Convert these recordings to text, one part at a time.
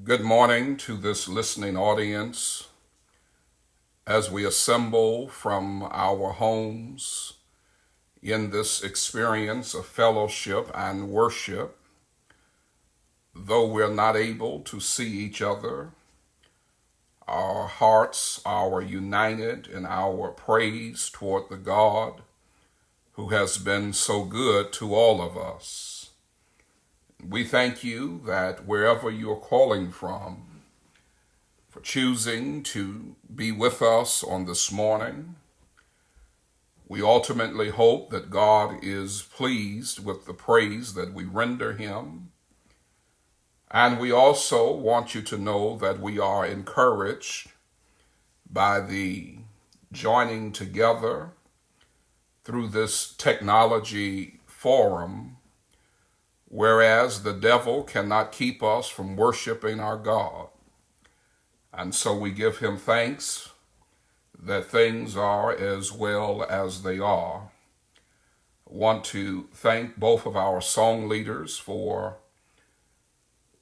Good morning to this listening audience as we assemble from our homes in this experience of fellowship and worship. Though we're not able to see each other, our hearts are united in our praise toward the God who has been so good to all of us. We thank you that wherever you're calling from, for choosing to be with us on this morning. We ultimately hope that God is pleased with the praise that we render him. And we also want you to know that we are encouraged by the joining together through this technology forum, whereas the devil cannot keep us from worshiping our God. And so we give him thanks that things are as well as they are. I want to thank both of our song leaders for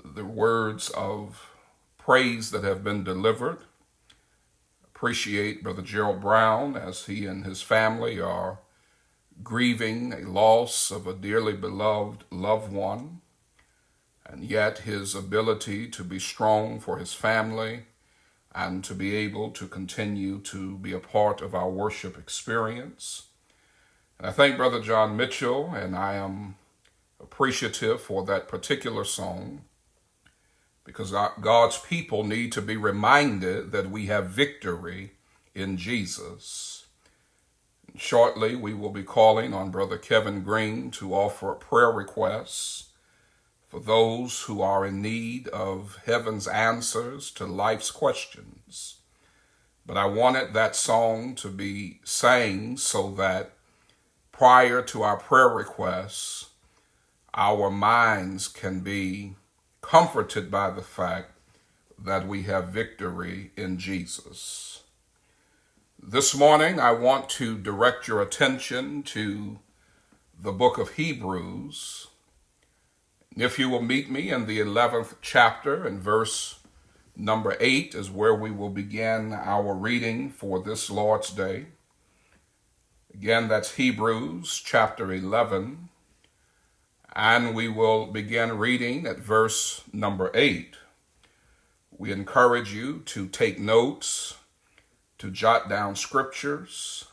the words of praise that have been delivered. Appreciate Brother Gerald Brown as he and his family are grieving a loss of a dearly beloved loved one, and yet his ability to be strong for his family and to be able to continue to be a part of our worship experience. And I thank Brother John Mitchell, and I am appreciative for that particular song, because God's people need to be reminded that we have victory in Jesus. Shortly, we will be calling on Brother Kevin Green to offer prayer requests for those who are in need of heaven's answers to life's questions. But I wanted that song to be sang so that prior to our prayer requests, our minds can be comforted by the fact that we have victory in Jesus. This morning, I want to direct your attention to the book of Hebrews. If you will meet me in the 11th chapter and verse number 8 is where we will begin our reading for this Lord's Day. Again, that's Hebrews chapter 11, and we will begin reading at verse number 8. We encourage you to take notes, to jot down scriptures,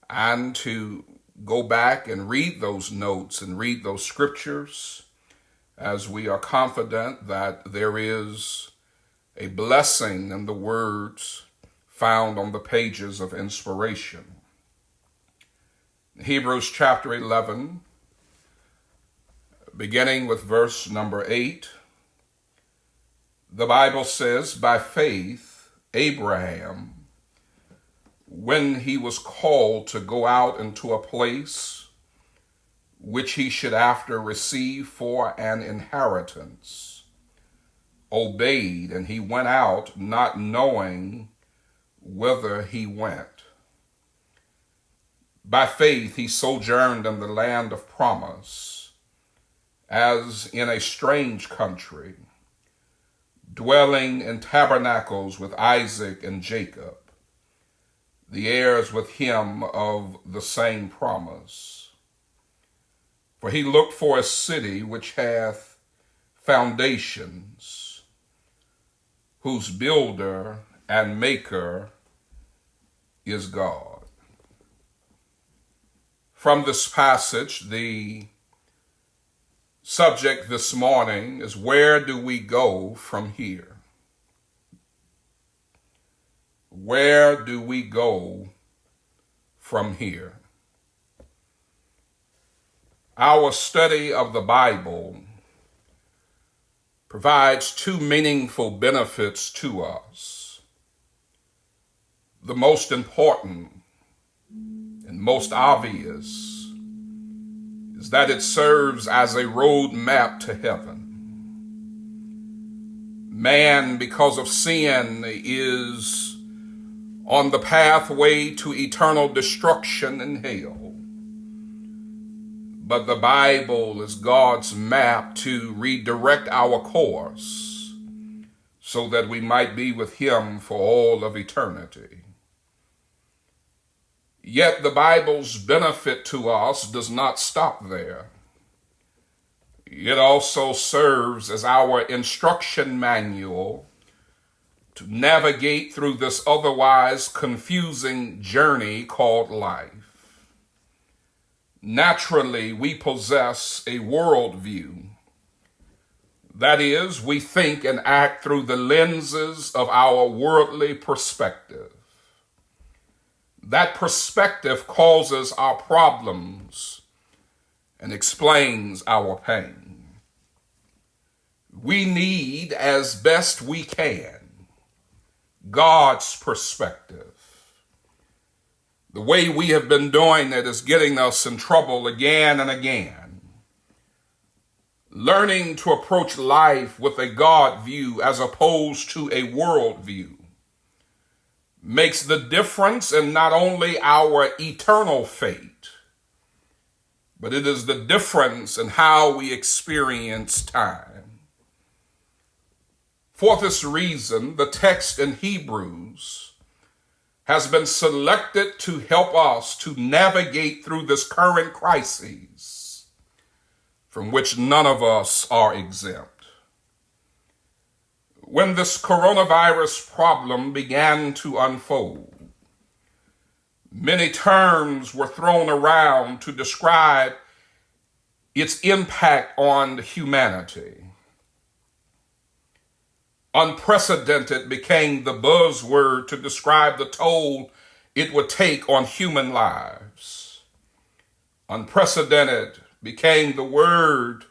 and to go back and read those notes and read those scriptures, as we are confident that there is a blessing in the words found on the pages of inspiration. Hebrews chapter 11, beginning with verse number 8, the Bible says, "By faith, Abraham, when he was called to go out into a place which he should after receive for an inheritance, obeyed, and he went out not knowing whither he went. By faith he sojourned in the land of promise, as in a strange country, dwelling in tabernacles with Isaac and Jacob, the heirs with him of the same promise. For he looked for a city which hath foundations, whose builder and maker is God." From this passage, the subject this morning is, where do we go from here? Where do we go from here? Our study of the Bible provides two meaningful benefits to us. The most important and most obvious is that it serves as a road map to heaven. Man, because of sin, is on the pathway to eternal destruction in hell. But the Bible is God's map to redirect our course so that we might be with him for all of eternity. Yet the Bible's benefit to us does not stop there. It also serves as our instruction manual to navigate through this otherwise confusing journey called life. Naturally, we possess a worldview. That is, we think and act through the lenses of our worldly perspective. That perspective causes our problems and explains our pain. We need, as best we can, God's perspective. The way we have been doing it is getting us in trouble again and again. Learning to approach life with a God view as opposed to a world view makes the difference in not only our eternal fate, but it is the difference in how we experience time. For this reason, the text in Hebrews has been selected to help us to navigate through this current crisis from which none of us are exempt. When this coronavirus problem began to unfold, many terms were thrown around to describe its impact on humanity. Unprecedented became the buzzword to describe the toll it would take on human lives. Unprecedented became the word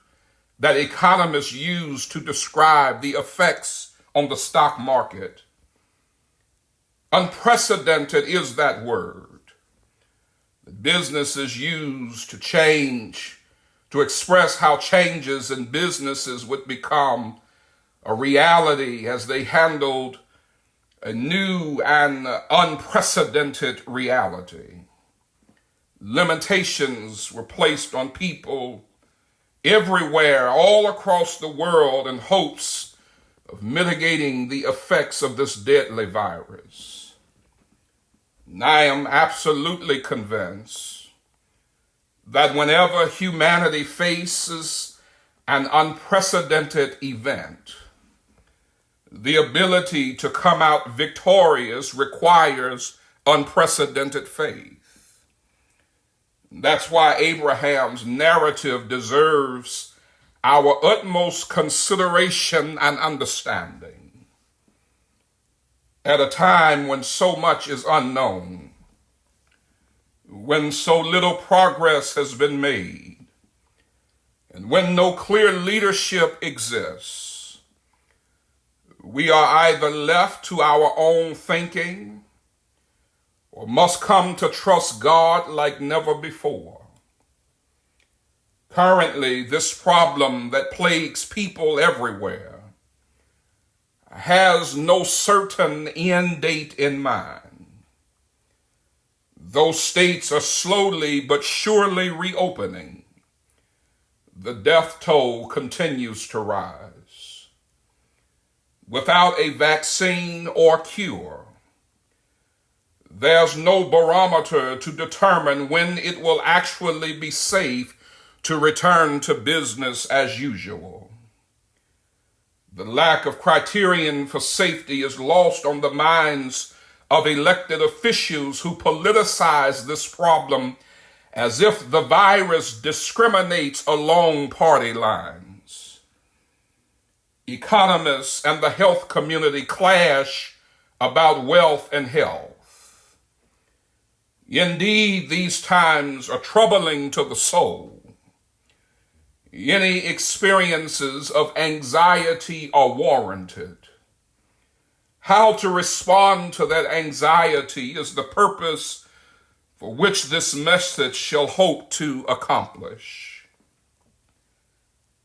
that economists use to describe the effects on the stock market. Unprecedented is that word that businesses use to express how changes in businesses would become a reality as they handled a new and unprecedented reality. Limitations were placed on people everywhere, all across the world, in hopes of mitigating the effects of this deadly virus. And I am absolutely convinced that whenever humanity faces an unprecedented event, the ability to come out victorious requires unprecedented faith. That's why Abraham's narrative deserves our utmost consideration and understanding. At a time when so much is unknown, when so little progress has been made, and when no clear leadership exists, we are either left to our own thinking or must come to trust God like never before. Currently, this problem that plagues people everywhere has no certain end date in mind. Though states are slowly but surely reopening, the death toll continues to rise. Without a vaccine or cure, there's no barometer to determine when it will actually be safe to return to business as usual. The lack of criterion for safety is lost on the minds of elected officials who politicize this problem as if the virus discriminates along party lines. Economists and the health community clash about wealth and health. Indeed, these times are troubling to the soul. Any experiences of anxiety are warranted. How to respond to that anxiety is the purpose for which this message shall hope to accomplish.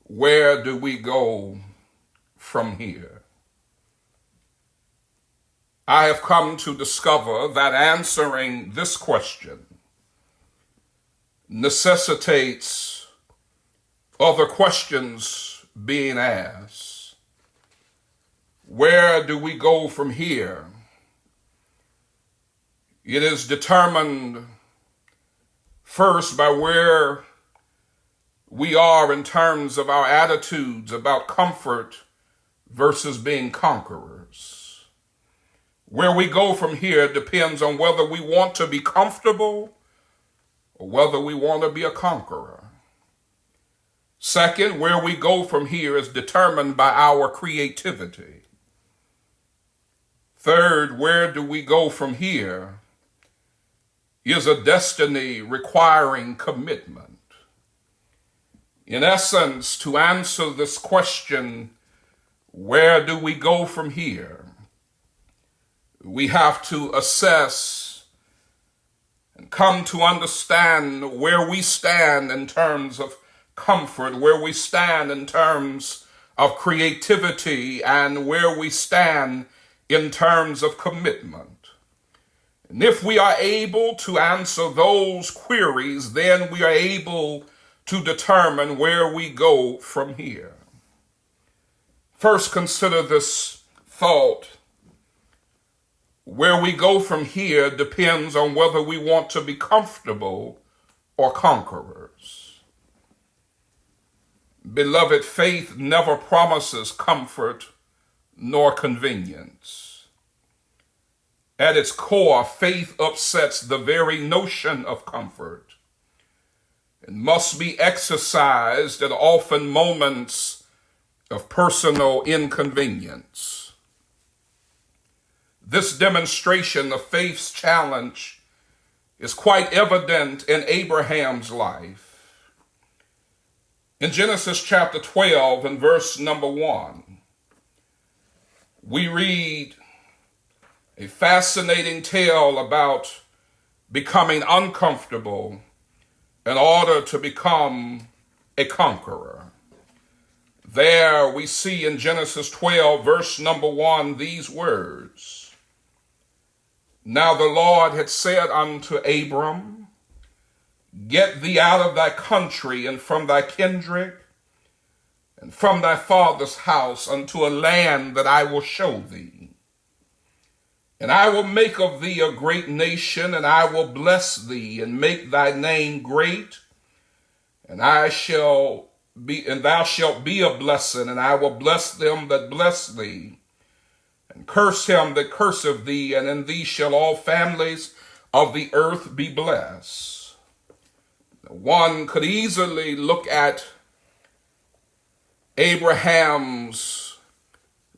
Where do we go from here? I have come to discover that answering this question necessitates other questions being asked. Where do we go from here? It is determined first by where we are in terms of our attitudes about comfort versus being conquerors. Where we go from here depends on whether we want to be comfortable or whether we want to be a conqueror. Second, where we go from here is determined by our creativity. Third, where do we go from here is a destiny requiring commitment. In essence, to answer this question, where do we go from here? We have to assess and come to understand where we stand in terms of comfort, where we stand in terms of creativity, and where we stand in terms of commitment. And if we are able to answer those queries, then we are able to determine where we go from here. First, consider this thought. Where we go from here depends on whether we want to be comfortable or conquerors. Beloved, faith never promises comfort nor convenience. At its core, faith upsets the very notion of comfort and must be exercised at often moments of personal inconvenience. This demonstration of faith's challenge is quite evident in Abraham's life. In Genesis chapter 12 and verse number 1, we read a fascinating tale about becoming uncomfortable in order to become a conqueror. There we see in Genesis 12, verse number 1, these words. Now the Lord had said unto Abram, get thee out of thy country and from thy kindred and from thy father's house unto a land that I will show thee. And I will make of thee a great nation, and I will bless thee and make thy name great, and thou shalt be a blessing, and I will bless them that bless thee, and curse him that curseth thee, and in thee shall all families of the earth be blessed. One could easily look at Abraham's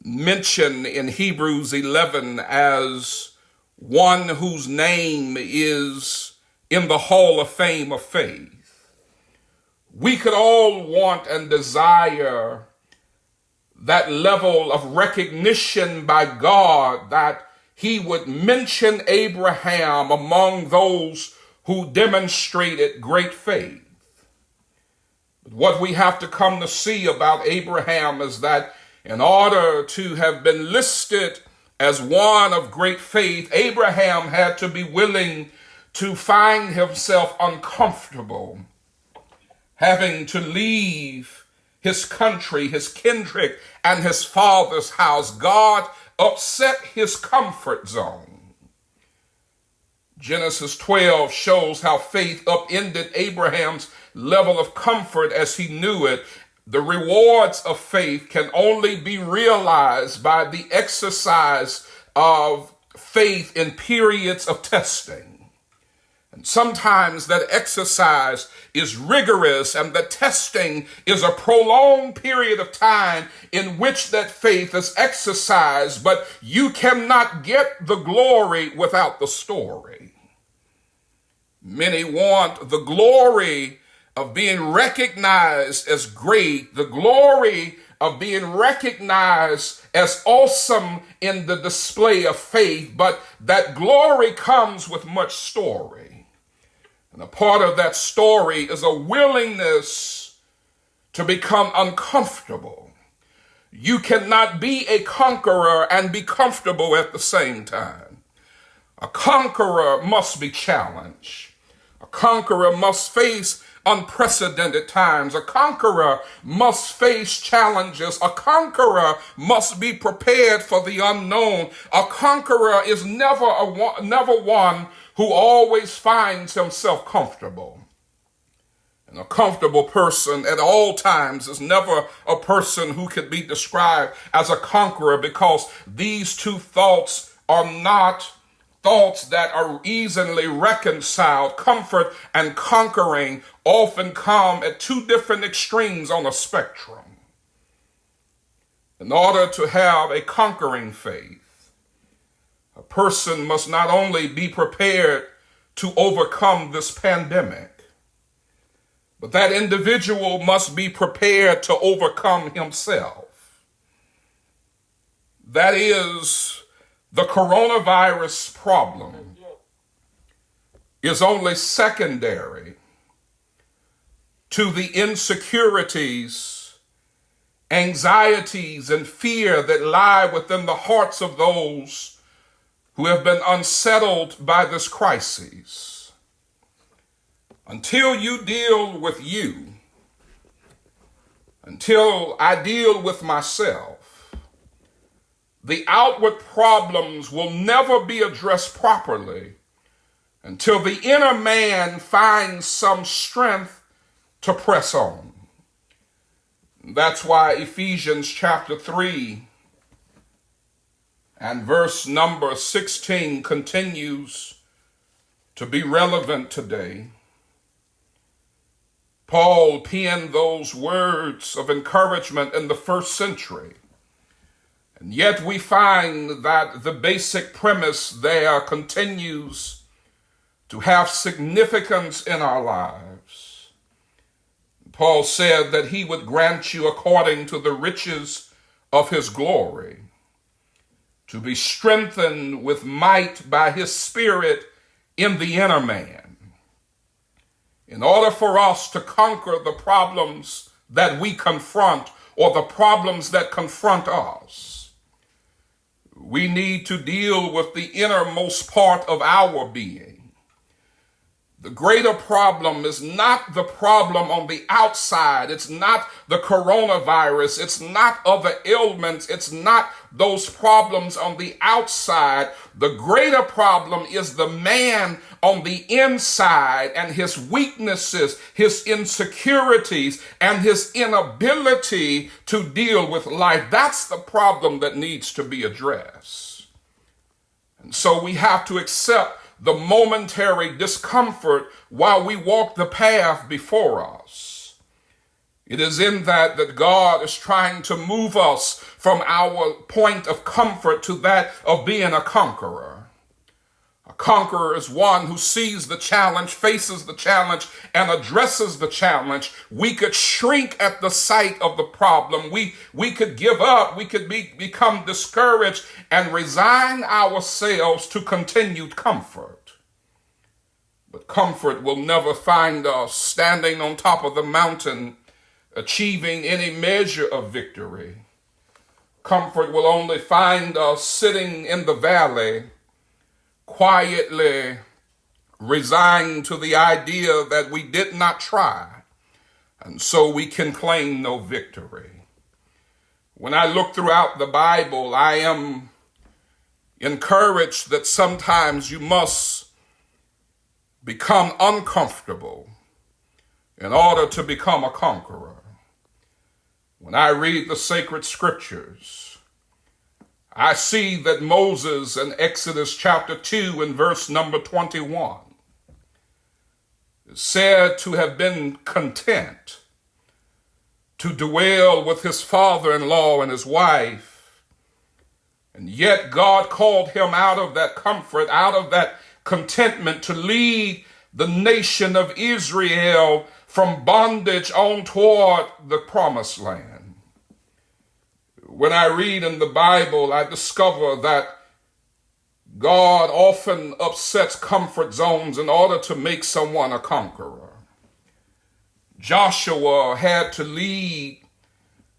mention in Hebrews 11 as one whose name is in the Hall of Fame of faith. We could all want and desire that level of recognition by God that he would mention Abraham among those who demonstrated great faith. But what we have to come to see about Abraham is that in order to have been listed as one of great faith, Abraham had to be willing to find himself uncomfortable, having to leave his country, his kindred, and his father's house. God upset his comfort zone. Genesis 12 shows how faith upended Abraham's level of comfort as he knew it. The rewards of faith can only be realized by the exercise of faith in periods of testing. And sometimes that exercise is rigorous, and the testing is a prolonged period of time in which that faith is exercised, but you cannot get the glory without the story. Many want the glory of being recognized as great, the glory of being recognized as awesome in the display of faith, but that glory comes with much story. And a part of that story is a willingness to become uncomfortable. You cannot be a conqueror and be comfortable at the same time. A conqueror must be challenged. A conqueror must face unprecedented times. A conqueror must face challenges. A conqueror must be prepared for the unknown. A conqueror is never one who always finds himself comfortable. And a comfortable person at all times is never a person who could be described as a conqueror, because these two thoughts are not thoughts that are easily reconciled. Comfort and conquering often come at two different extremes on a spectrum. In order to have a conquering faith, a person must not only be prepared to overcome this pandemic, but that individual must be prepared to overcome himself. That is, the coronavirus problem is only secondary to the insecurities, anxieties, and fear that lie within the hearts of those who have been unsettled by this crisis. Until you deal with you, until I deal with myself, the outward problems will never be addressed properly until the inner man finds some strength to press on. That's why Ephesians chapter 3 and verse number 16 continues to be relevant today. Paul penned those words of encouragement in the first century. And yet we find that the basic premise there continues to have significance in our lives. Paul said that he would grant you, according to the riches of his glory, to be strengthened with might by his Spirit in the inner man, in order for us to conquer the problems that we confront, or the problems that confront us. We need to deal with the innermost part of our being. The greater problem is not the problem on the outside. It's not the coronavirus. It's not other ailments. It's not those problems on the outside. The greater problem is the man on the inside and his weaknesses, his insecurities, and his inability to deal with life. That's the problem that needs to be addressed. And so we have to accept the momentary discomfort while we walk the path before us. It is in that God is trying to move us from our point of comfort to that of being a conqueror. A conqueror is one who sees the challenge, faces the challenge, and addresses the challenge. We could shrink at the sight of the problem. We could give up. We could become discouraged and resign ourselves to continued comfort. But comfort will never find us standing on top of the mountain, achieving any measure of victory. Comfort will only find us sitting in the valley, quietly resigned to the idea that we did not try, and so we can claim no victory. When I look throughout the Bible, I am encouraged that sometimes you must become uncomfortable in order to become a conqueror. When I read the sacred scriptures, I see that Moses in Exodus chapter 2 and verse number 21 is said to have been content to dwell with his father-in-law and his wife. And yet God called him out of that comfort, out of that contentment, to lead the nation of Israel from bondage on toward the promised land. When I read in the Bible, I discover that God often upsets comfort zones in order to make someone a conqueror. Joshua had to lead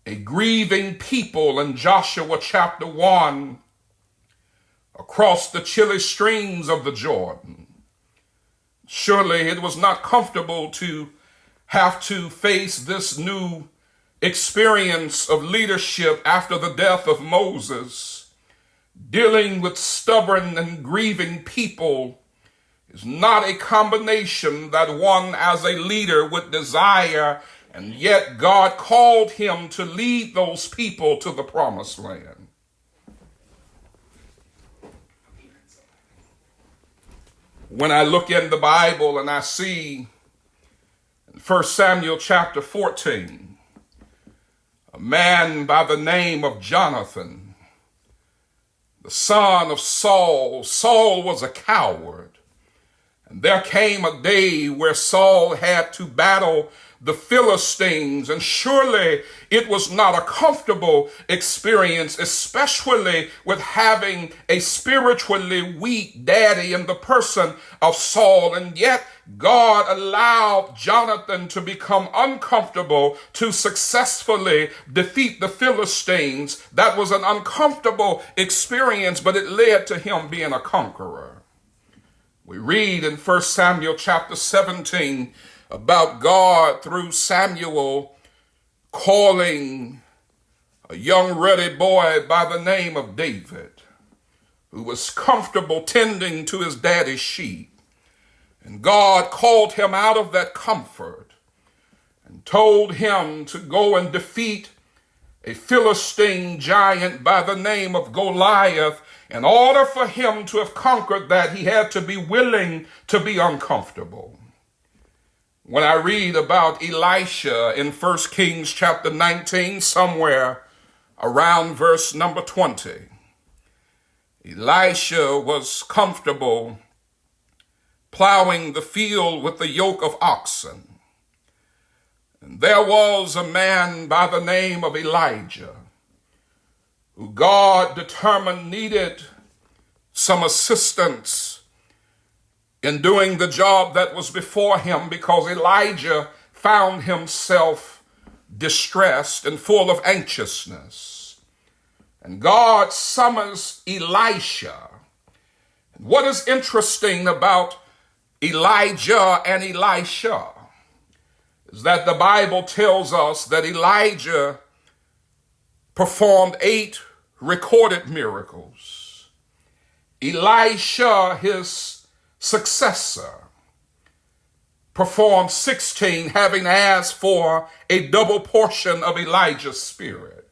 a grieving people in Joshua chapter 1 across the chilly streams of the Jordan. Surely it was not comfortable to have to face this new experience of leadership after the death of Moses, dealing with stubborn and grieving people, is not a combination that one as a leader would desire, and yet God called him to lead those people to the promised land. When I look in the Bible and I see in 1 Samuel chapter 14, a man by the name of Jonathan, the son of Saul. Saul was a coward. And there came a day where Saul had to battle the Philistines, and surely it was not a comfortable experience, especially with having a spiritually weak daddy in the person of Saul. And yet God allowed Jonathan to become uncomfortable to successfully defeat the Philistines. That was an uncomfortable experience, but it led to him being a conqueror. We read in 1 Samuel chapter 17 about God through Samuel calling a young ruddy boy by the name of David, who was comfortable tending to his daddy's sheep. And God called him out of that comfort and told him to go and defeat a Philistine giant by the name of Goliath. In order for him to have conquered that, he had to be willing to be uncomfortable. When I read about Elisha in 1 Kings chapter 19, somewhere around verse number 20, Elisha was comfortable plowing the field with the yoke of oxen. And there was a man by the name of Elijah who God determined needed some assistance in doing the job that was before him, because Elijah found himself distressed and full of anxiousness. And God summons Elisha. And what is interesting about Elijah and Elisha is that the Bible tells us that Elijah performed 8 recorded miracles. Elisha, his successor, performed 16, having asked for a double portion of Elijah's spirit.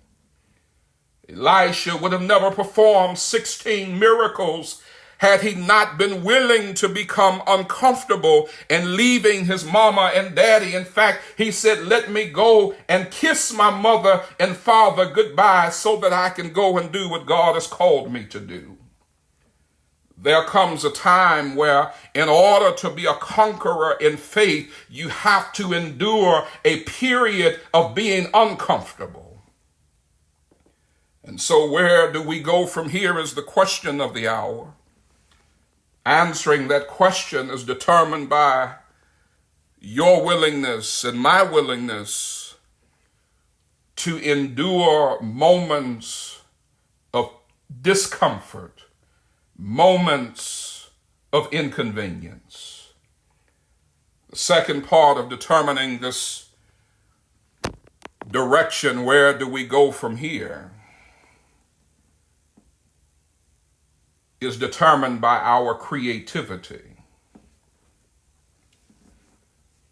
Elisha would have never performed 16 miracles had he not been willing to become uncomfortable and leaving his mama and daddy. In fact, he said, let me go and kiss my mother and father goodbye so that I can go and do what God has called me to do. There comes a time where in order to be a conqueror in faith, you have to endure a period of being uncomfortable. And so where do we go from here is the question of the hour. Answering that question is determined by your willingness and my willingness to endure moments of discomfort, moments of inconvenience. The second part of determining this direction, where do we go from here, is determined by our creativity.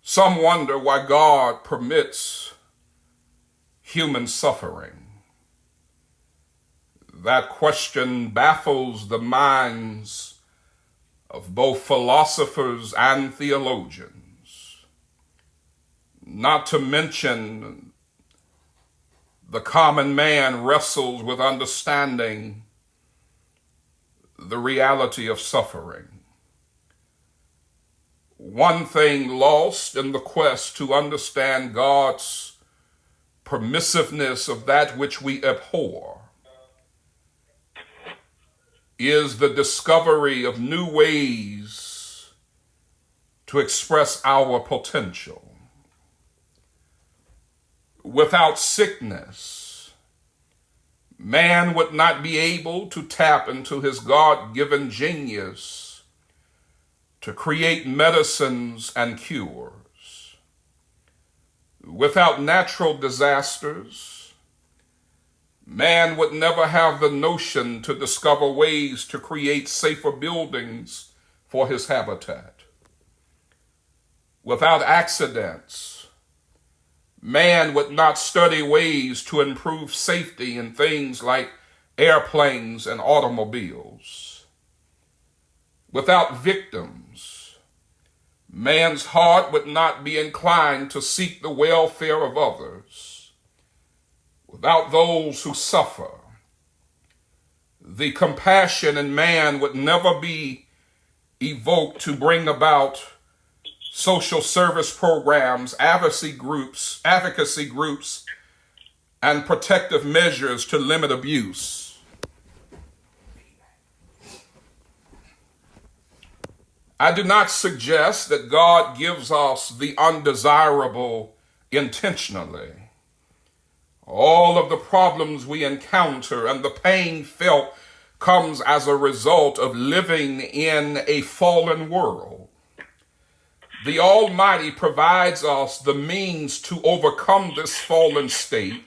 Some wonder why God permits human suffering. That question baffles the minds of both philosophers and theologians, not to mention the common man wrestles with understanding the reality of suffering. One thing lost in the quest to understand God's permissiveness of that which we abhor is the discovery of new ways to express our potential. Without sickness, man would not be able to tap into his God-given genius to create medicines and cures. Without natural disasters, man would never have the notion to discover ways to create safer buildings for his habitat. Without accidents, man would not study ways to improve safety in things like airplanes and automobiles. Without victims, man's heart would not be inclined to seek the welfare of others. Without those who suffer, the compassion in man would never be evoked to bring about social service programs, advocacy groups, and protective measures to limit abuse. I do not suggest that God gives us the undesirable intentionally. All of the problems we encounter and the pain felt comes as a result of living in a fallen world. The Almighty provides us the means to overcome this fallen state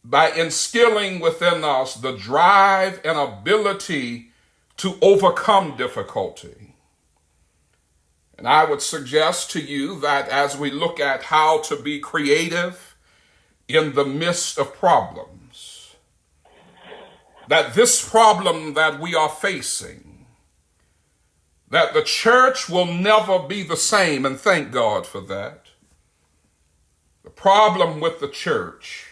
by instilling within us the drive and ability to overcome difficulty. And I would suggest to you that as we look at how to be creative in the midst of problems, that this problem that we are facing, that the church will never be the same, and thank God for that. The problem with the church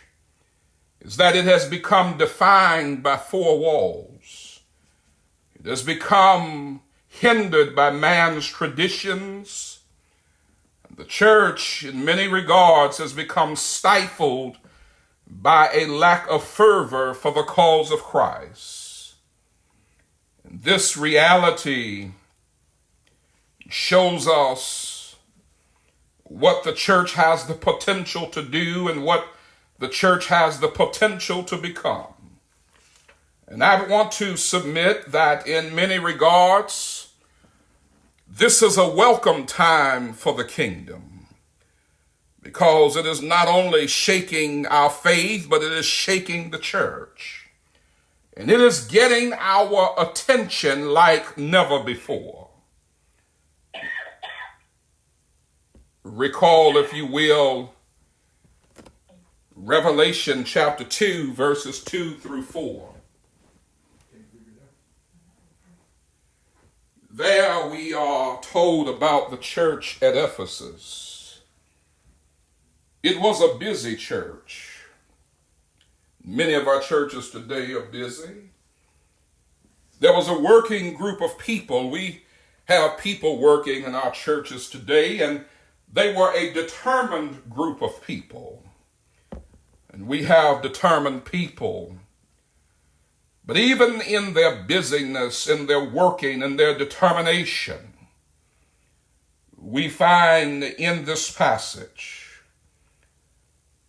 is that it has become defined by four walls. It has become hindered by man's traditions. The church, in many regards, has become stifled by a lack of fervor for the cause of Christ. And this reality shows us what the church has the potential to do and what the church has the potential to become. And I want to submit that in many regards, this is a welcome time for the kingdom, because it is not only shaking our faith, but it is shaking the church. And it is getting our attention like never before. Recall, if you will, Revelation chapter 2, verses 2 through 4. There we are told about the church at Ephesus. It was a busy church. Many of our churches today are busy. There was a working group of people. We have people working in our churches today, and they were a determined group of people. And we have determined people. But even in their busyness, in their working, in their determination, we find in this passage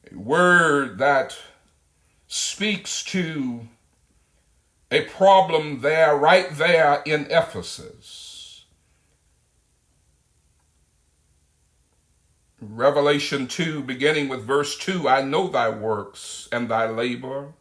a word that speaks to a problem there, right there in Ephesus. Revelation 2, beginning with verse 2, I know thy works and thy labor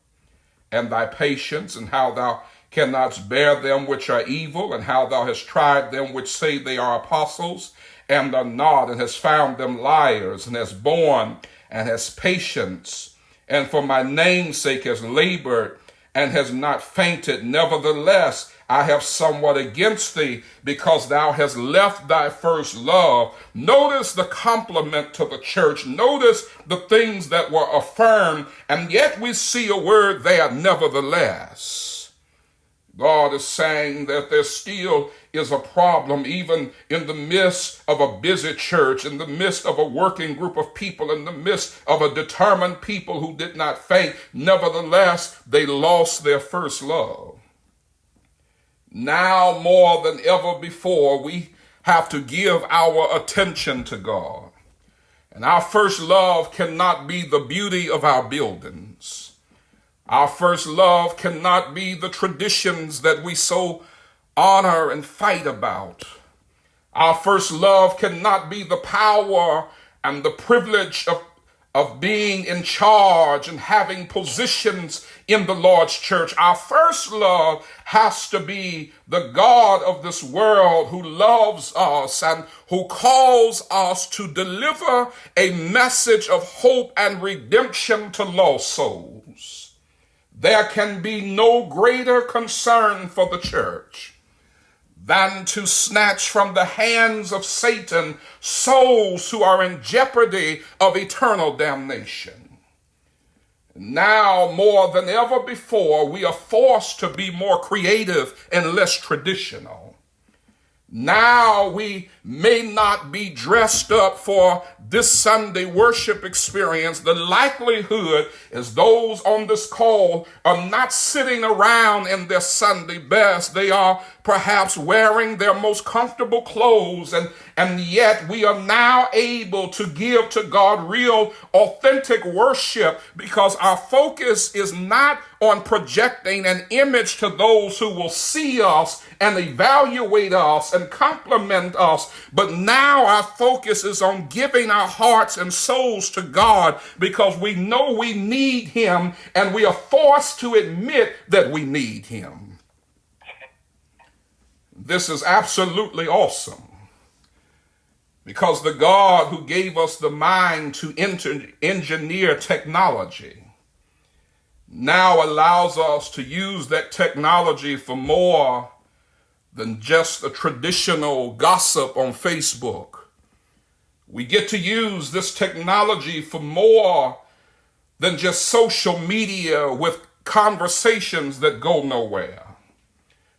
and thy patience, and how thou cannot bear them which are evil, and how thou hast tried them which say they are apostles and are not, and hast found them liars, and hast borne and hast patience, and for my name's sake has labored and has not fainted. Nevertheless, I have somewhat against thee, because thou hast left thy first love. Notice the compliment to the church. Notice the things that were affirmed, and yet we see a word there, nevertheless. God is saying that there still is a problem, even in the midst of a busy church, in the midst of a working group of people, in the midst of a determined people who did not faint. Nevertheless, they lost their first love. Now more than ever before, we have to give our attention to God. And our first love cannot be the beauty of our buildings. Our first love cannot be the traditions that we so honor and fight about. Our first love cannot be the power and the privilege of being in charge and having positions in the Lord's church. Our first love has to be the God of this world who loves us and who calls us to deliver a message of hope and redemption to lost souls. There can be no greater concern for the church than to snatch from the hands of Satan souls who are in jeopardy of eternal damnation. Now, more than ever before, we are forced to be more creative and less traditional. Now we may not be dressed up for this Sunday worship experience. The likelihood is those on this call are not sitting around in their Sunday best. They are perhaps wearing their most comfortable clothes, and yet we are now able to give to God real, authentic worship because our focus is not on projecting an image to those who will see us and evaluate us and compliment us, but now our focus is on giving our hearts and souls to God because we know we need Him and we are forced to admit that we need Him. This is absolutely awesome because the God who gave us the mind to engineer technology now allows us to use that technology for more than just a traditional gossip on Facebook. We get to use this technology for more than just social media with conversations that go nowhere.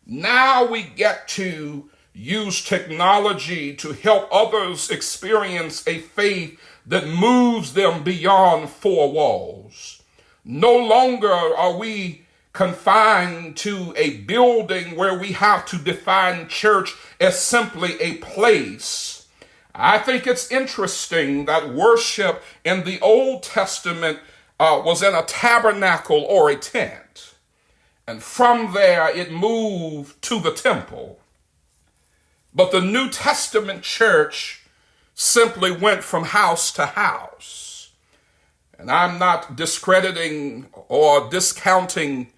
Now we get to use technology to help others experience a faith that moves them beyond four walls. No longer are we confined to a building where we have to define church as simply a place. I think it's interesting that worship in the Old Testament was in a tabernacle or a tent. And from there, it moved to the temple. But the New Testament church simply went from house to house. And I'm not discrediting or discounting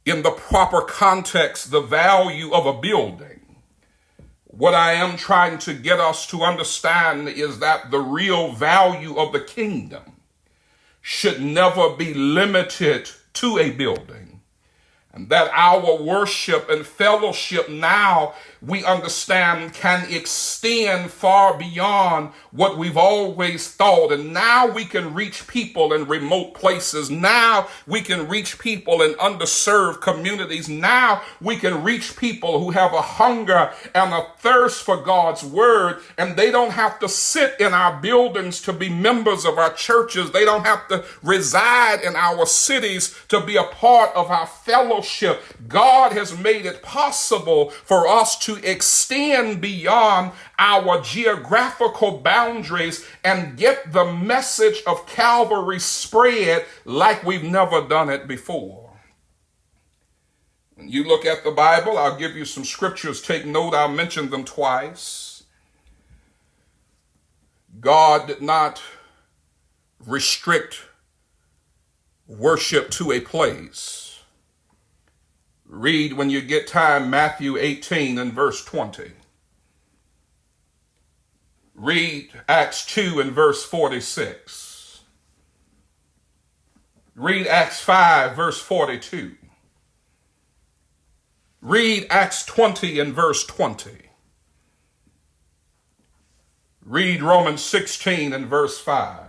in the proper context the value of a building. What I am trying to get us to understand is that the real value of the kingdom should never be limited to a building. And that our worship and fellowship now, we understand, can extend far beyond what we've always thought. And now we can reach people in remote places. Now we can reach people in underserved communities. Now we can reach people who have a hunger and a thirst for God's word. And they don't have to sit in our buildings to be members of our churches. They don't have to reside in our cities to be a part of our fellowship. God has made it possible for us to extend beyond our geographical boundaries and get the message of Calvary spread like we've never done it before. When you look at the Bible, I'll give you some scriptures. Take note, I'll mention them twice. God did not restrict worship to a place. Read when you get time Matthew 18 and verse 20. Read Acts 2 and verse 46. Read Acts 5 verse 42. Read Acts 20 and verse 20. Read Romans 16 and verse 5.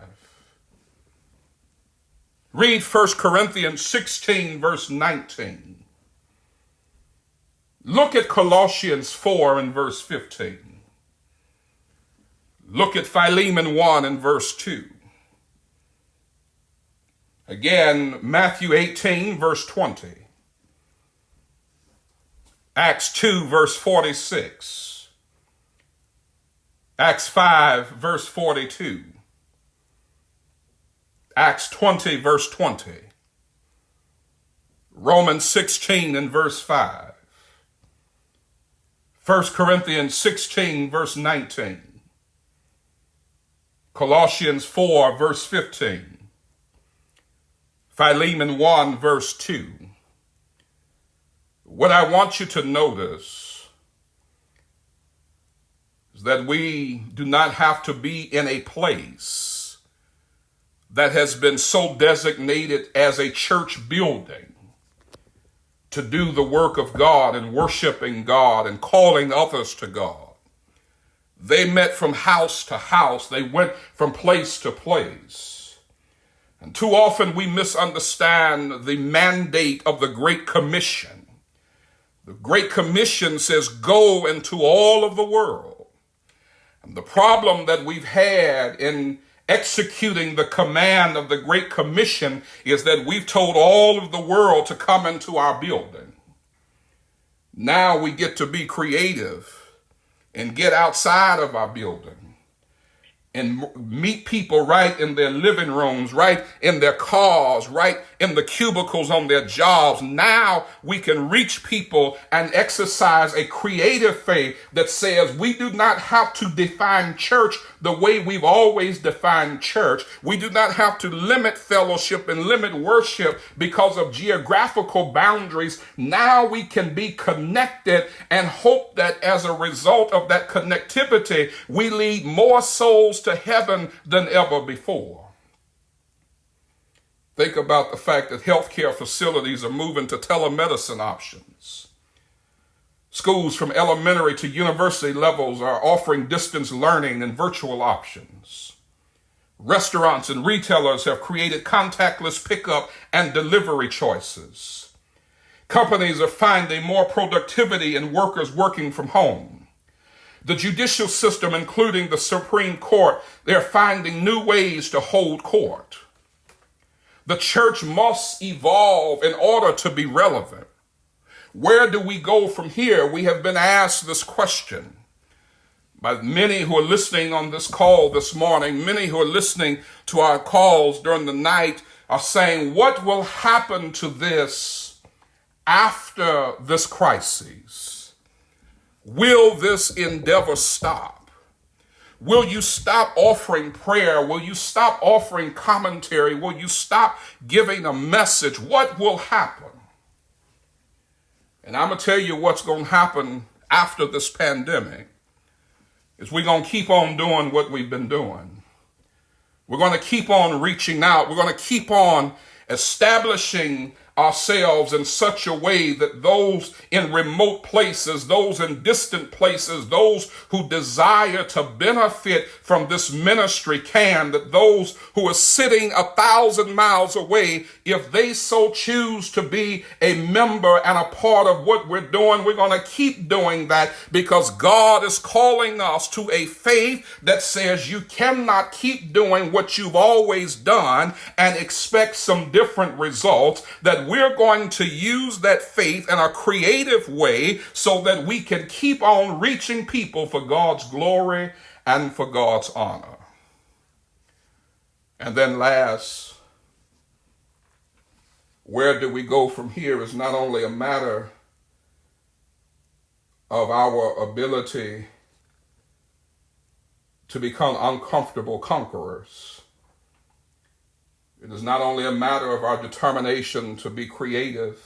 Read 1 Corinthians 16 verse 19. Look at Colossians 4 and verse 15. Look at Philemon 1 and verse 2. Again, Matthew 18 verse 20. Acts 2 verse 46. Acts 5 verse 42. Acts 20 verse 20. Romans 16 and verse 5. 1 Corinthians 16, verse 19. Colossians 4, verse 15. Philemon 1, verse 2. What I want you to notice is that we do not have to be in a place that has been so designated as a church building to do the work of God and worshiping God and calling others to God. They met from house to house. They went from place to place. And too often we misunderstand the mandate of the Great Commission. The Great Commission says, go into all of the world. And the problem that we've had in executing the command of the Great Commission is that we've told all of the world to come into our building. Now we get to be creative and get outside of our building and meet people right in their living rooms, right in their cars, right in the cubicles on their jobs. Now we can reach people and exercise a creative faith that says we do not have to define church the way we've always defined church. We do not have to limit fellowship and limit worship because of geographical boundaries. Now we can be connected and hope that as a result of that connectivity, we lead more souls to heaven than ever before. Think about the fact that healthcare facilities are moving to telemedicine options. Schools from elementary to university levels are offering distance learning and virtual options. Restaurants and retailers have created contactless pickup and delivery choices. Companies are finding more productivity in workers working from home. The judicial system, including the Supreme Court, they're finding new ways to hold court. The church must evolve in order to be relevant. Where do we go from here? We have been asked this question by many who are listening on this call this morning. Many who are listening to our calls during the night are saying, what will happen to this after this crisis? Will this endeavor stop? Will you stop offering prayer? Will you stop offering commentary? Will you stop giving a message? What will happen? And I'm going to tell you what's going to happen after this pandemic is we're going to keep on doing what we've been doing. We're going to keep on reaching out. We're going to keep on establishing ourselves in such a way that those in remote places, those in distant places, those who desire to benefit from this ministry can, that those who are sitting 1,000 miles away, if they so choose to be a member and a part of what we're doing, we're going to keep doing that because God is calling us to a faith that says you cannot keep doing what you've always done and expect some different results, that we're going to use that faith in a creative way so that we can keep on reaching people for God's glory and for God's honor. And then last, where do we go from here is not only a matter of our ability to become uncomfortable conquerors. It is not only a matter of our determination to be creative,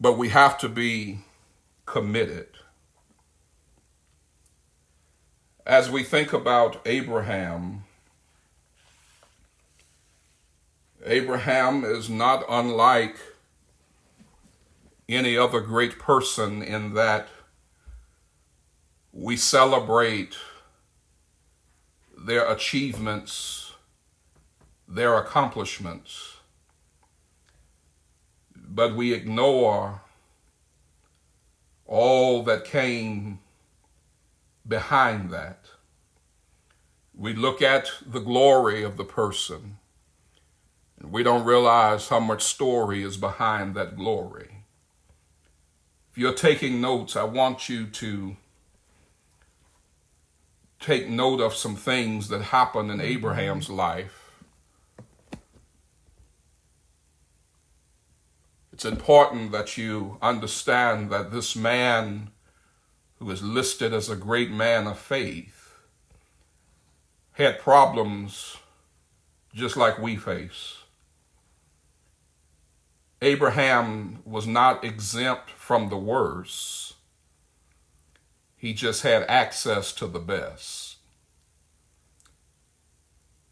but we have to be committed. As we think about Abraham, Abraham is not unlike any other great person in that we celebrate their achievements, their accomplishments, but we ignore all that came behind that. We look at the glory of the person, and we don't realize how much story is behind that glory. If you're taking notes, I want you to take note of some things that happened in Abraham's life. It's important that you understand that this man who is listed as a great man of faith had problems just like we face. Abraham was not exempt from the worst. He just had access to the best.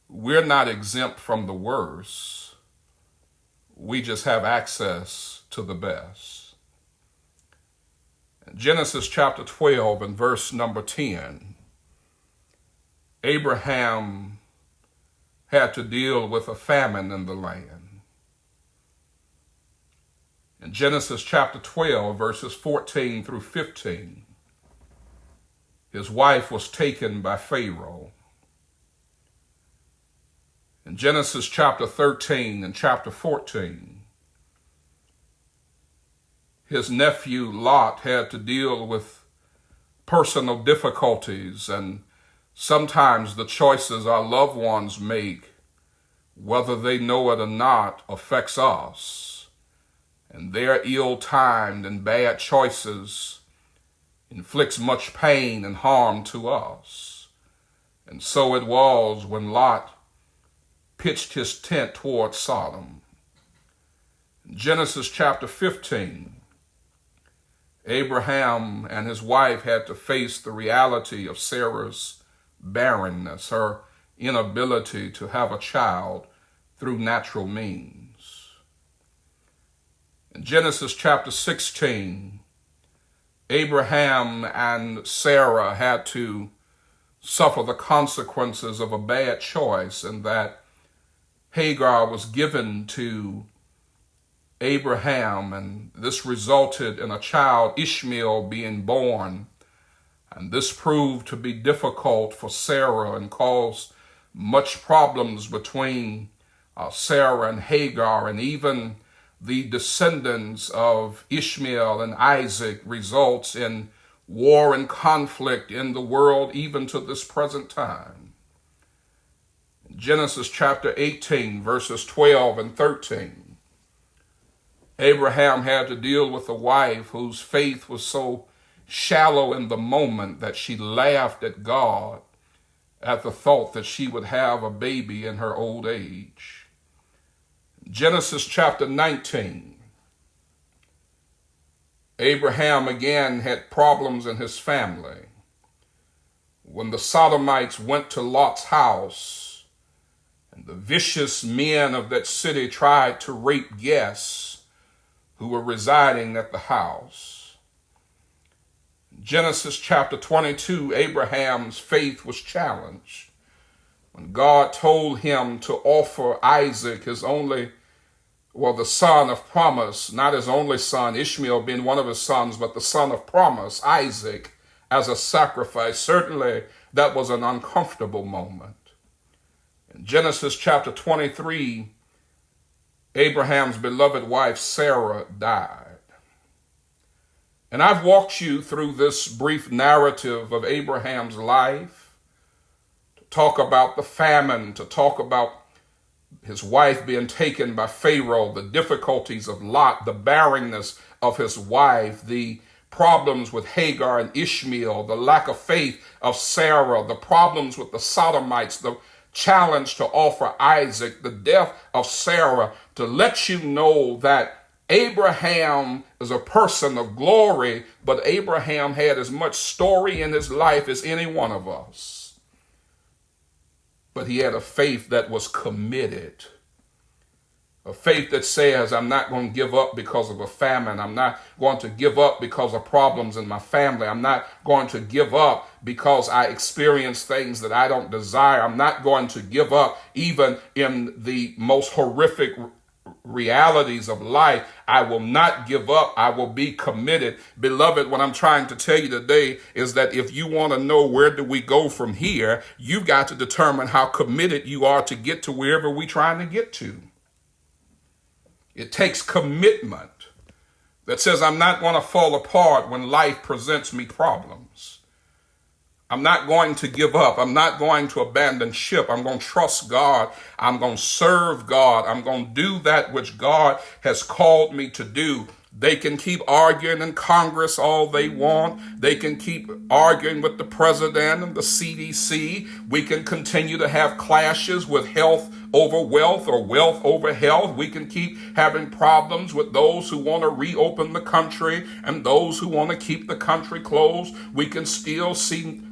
We're not exempt from the worst. We just have access to the best. In Genesis chapter 12 and verse number 10, Abraham had to deal with a famine in the land. In Genesis chapter 12, verses 14 through 15, his wife was taken by Pharaoh. In Genesis chapter 13 and chapter 14, his nephew Lot had to deal with personal difficulties, and sometimes the choices our loved ones make, whether they know it or not, affects us. And their ill-timed and bad choices inflicts much pain and harm to us. And so it was when Lot pitched his tent toward Sodom. In Genesis chapter 15, Abraham and his wife had to face the reality of Sarah's barrenness, her inability to have a child through natural means. In Genesis chapter 16, Abraham and Sarah had to suffer the consequences of a bad choice, and that Hagar was given to Abraham, and this resulted in a child, Ishmael, being born. And this proved to be difficult for Sarah and caused much problems between Sarah and Hagar, and even the descendants of Ishmael and Isaac results in war and conflict in the world even to this present time. In Genesis chapter 18, verses 12 and 13, Abraham had to deal with a wife whose faith was so shallow in the moment that she laughed at God at the thought that she would have a baby in her old age. Genesis chapter 19, Abraham again had problems in his family. When the Sodomites went to Lot's house, and the vicious men of that city tried to rape guests who were residing at the house. Genesis chapter 22, Abraham's faith was challenged when God told him to offer Isaac, the son of promise, not his only son, Ishmael being one of his sons, but the son of promise, Isaac, as a sacrifice. Certainly, that was an uncomfortable moment. In Genesis chapter 23, Abraham's beloved wife, Sarah, died. And I've walked you through this brief narrative of Abraham's life, talk about the famine, to talk about his wife being taken by Pharaoh, the difficulties of Lot, the barrenness of his wife, the problems with Hagar and Ishmael, the lack of faith of Sarah, the problems with the Sodomites, the challenge to offer Isaac, the death of Sarah, to let you know that Abraham is a person of glory, but Abraham had as much story in his life as any one of us. But he had a faith that was committed. A faith that says, I'm not going to give up because of a famine. I'm not going to give up because of problems in my family. I'm not going to give up because I experience things that I don't desire. I'm not going to give up even in the most horrific realities of life. I will not give up. I will be committed. Beloved, what I'm trying to tell you today is that if you want to know where do we go from here, you've got to determine how committed you are to get to wherever we're trying to get to. It takes commitment that says, I'm not going to fall apart when life presents me problems. I'm not going to give up. I'm not going to abandon ship. I'm going to trust God. I'm going to serve God. I'm going to do that which God has called me to do. They can keep arguing in Congress all they want. They can keep arguing with the president and the CDC. We can continue to have clashes with health over wealth or wealth over health. We can keep having problems with those who want to reopen the country and those who want to keep the country closed. We can still see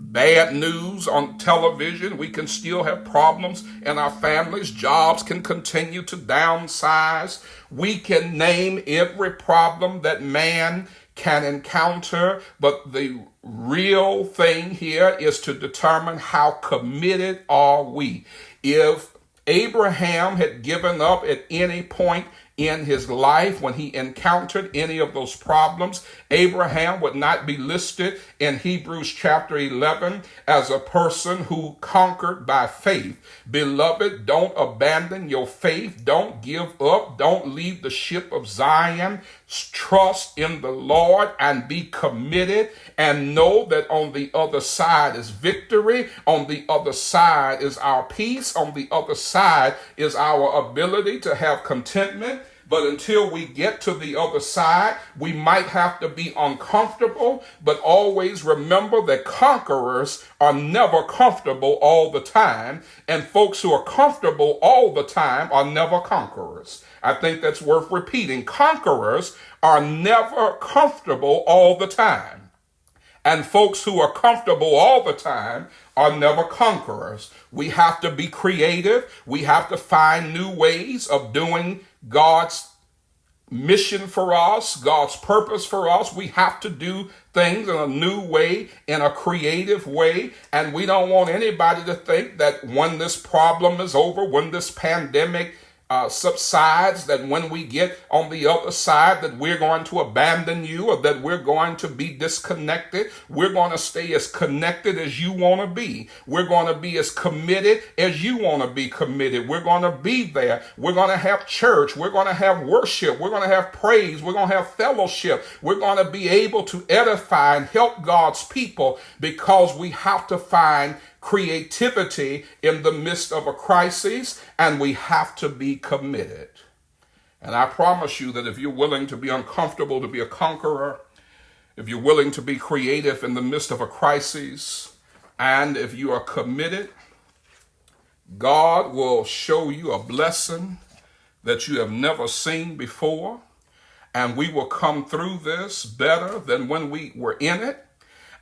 bad news on television. We can still have problems in our families. Jobs can continue to downsize. We can name every problem that man can encounter, but the real thing here is to determine how committed are we. If Abraham had given up at any point in his life when he encountered any of those problems, Abraham would not be listed in Hebrews chapter 11 as a person who conquered by faith. Beloved, don't abandon your faith. Don't give up. Don't leave the ship of Zion. Trust in the Lord and be committed, and know that on the other side is victory. On the other side is our peace. On the other side is our ability to have contentment. But until we get to the other side, we might have to be uncomfortable, but always remember that conquerors are never comfortable all the time, and folks who are comfortable all the time are never conquerors. I think that's worth repeating. Conquerors are never comfortable all the time, and folks who are comfortable all the time are never conquerors. We have to be creative. We have to find new ways of doing God's mission for us, God's purpose for us. We have to do things in a new way, in a creative way. And we don't want anybody to think that when this problem is over, when this pandemic subsides, that when we get on the other side, that we're going to abandon you or that we're going to be disconnected. We're going to stay as connected as you want to be. We're going to be as committed as you want to be committed. We're going to be there. We're going to have church. We're going to have worship. We're going to have praise. We're going to have fellowship. We're going to be able to edify and help God's people, because we have to find creativity in the midst of a crisis, and we have to be committed. And I promise you that if you're willing to be uncomfortable to be a conqueror, if you're willing to be creative in the midst of a crisis, and if you are committed, God will show you a blessing that you have never seen before, and we will come through this better than when we were in it.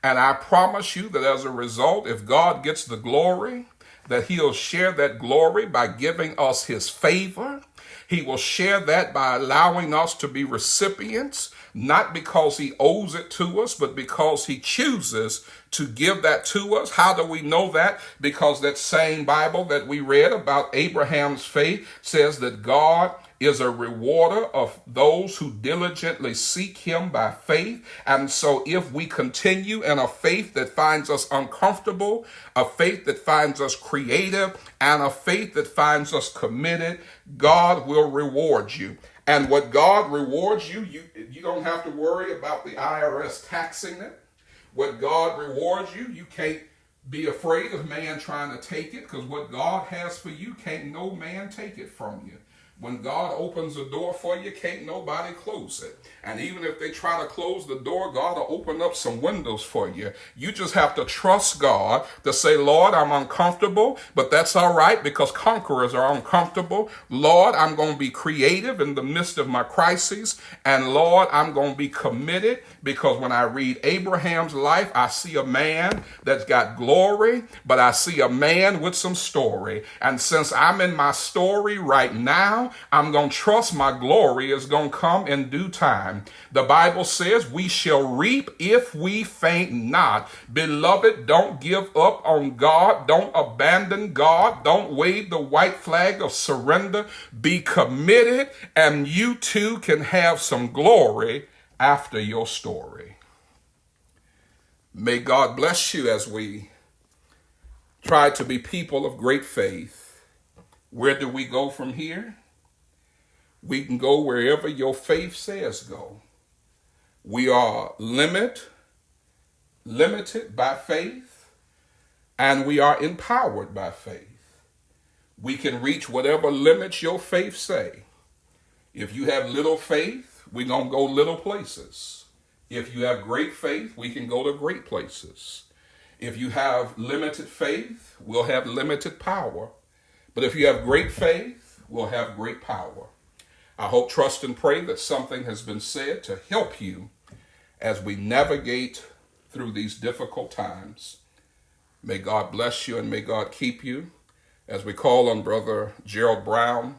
And I promise you that as a result, if God gets the glory, that he'll share that glory by giving us his favor. He will share that by allowing us to be recipients, not because he owes it to us, but because he chooses to give that to us. How do we know that? Because that same Bible that we read about Abraham's faith says that God is a rewarder of those who diligently seek him by faith. And so if we continue in a faith that finds us uncomfortable, a faith that finds us creative, and a faith that finds us committed, God will reward you. And what God rewards you, you don't have to worry about the IRS taxing it. What God rewards you, you can't be afraid of man trying to take it, because what God has for you, can't no man take it from you. When God opens a door for you, can't nobody close it. And even if they try to close the door, God will open up some windows for you. You just have to trust God to say, Lord, I'm uncomfortable, but that's all right, because conquerors are uncomfortable. Lord, I'm going to be creative in the midst of my crises. And Lord, I'm going to be committed, because when I read Abraham's life, I see a man that's got glory, but I see a man with some story. And since I'm in my story right now, I'm going to trust my glory is going to come in due time. The Bible says we shall reap if we faint not. Beloved, don't give up on God. Don't abandon God. Don't wave the white flag of surrender. Be committed, and you too can have some glory after your story. May God bless you as we try to be people of great faith. Where do we go from here? We can go wherever your faith says go. We are limited limited by faith, and we are empowered by faith. We can reach whatever limits your faith say. If you have little faith, we're going to go little places. If you have great faith, we can go to great places. If you have limited faith, we'll have limited power. But if you have great faith, we'll have great power. I hope, trust, and pray that something has been said to help you as we navigate through these difficult times. May God bless you and may God keep you as we call on Brother Gerald Brown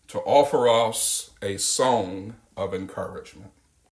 to offer us a song of encouragement.